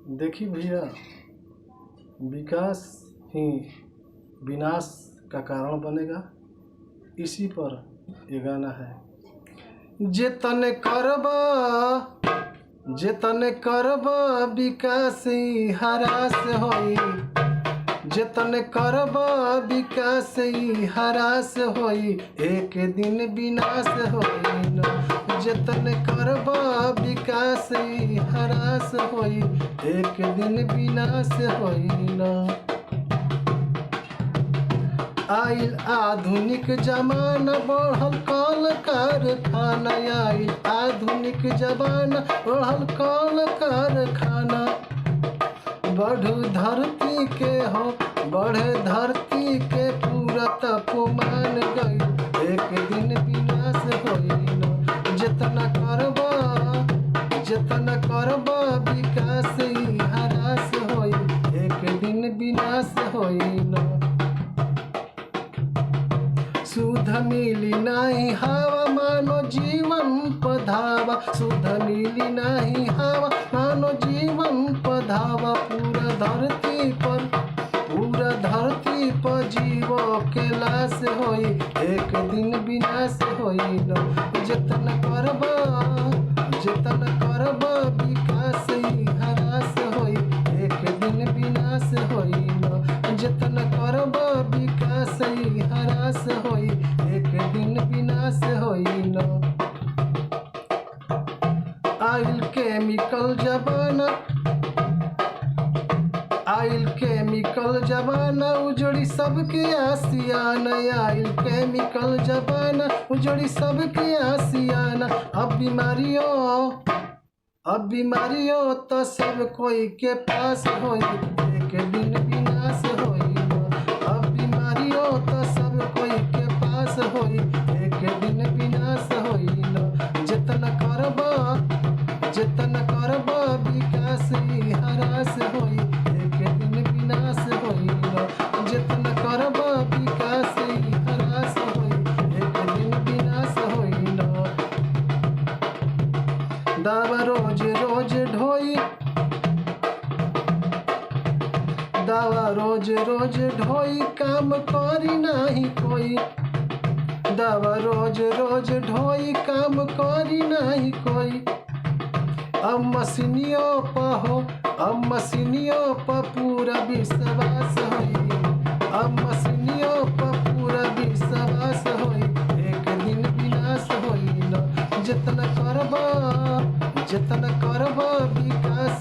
देखिए भैया, विकास ही विनाश का कारण बनेगा। इसी पर ये गाना है। जेतने करब विकास ही हरास होई, जेतने करब विकास ही हरास होई, एक दिन विनाश होई न। जेतने करब विकास ही हरास होई, एक दिन विनाश होई न। आइल आधुनिक जमाना, बढ़ल कल कारखाना। आइल आधुनिक जमाना, बढ़ल कल कारखाना। बढ़ू धरती के हो, बढ़े धरती के पूरा तापमान गई, एक दिन विनाश होई न। जितना करब विकास ही हरास होई, एक दिन विनाश होई न। सुध मिली नाही हवा, मानो जीवन पधावा। सुध मिली नाही हवा, मानो जीवन पधावा। पूरा धरती पर जीव के लाश होई, एक दिन विनाश होई न। जतन करब विकास ही हरास होई, एक दिन विनाश होई न। जतन करब विकास ही हरास होई, एक दिन विनाश होई न। आइल केमिकल जमाना, उजड़ी सबके आसियाना। आइल केमिकल जमाना, उजड़ी सबके आसियाना। अब बीमारियों तो सब कोई के पास होई, एक दिन विनाश होई न। अब बीमारियों तो सब कोई के पास होई, एक दिन विनाश होई न। जतन करब विकास ही हरास होई, एक दिन विनाश होई न। जतन करब विकास ही हरास होई, एक दिन विनाश होई न। दावा रोज ढोई, काम करी नहीं कोई। दावा रोज ढोई, काम करी नहीं कोई। अब मशीनियों पर पूरा विश्वास होई। अब मशीनियों पर पूरा विश्वास होई, एक दिन विनाश होई न। जतन करब विकास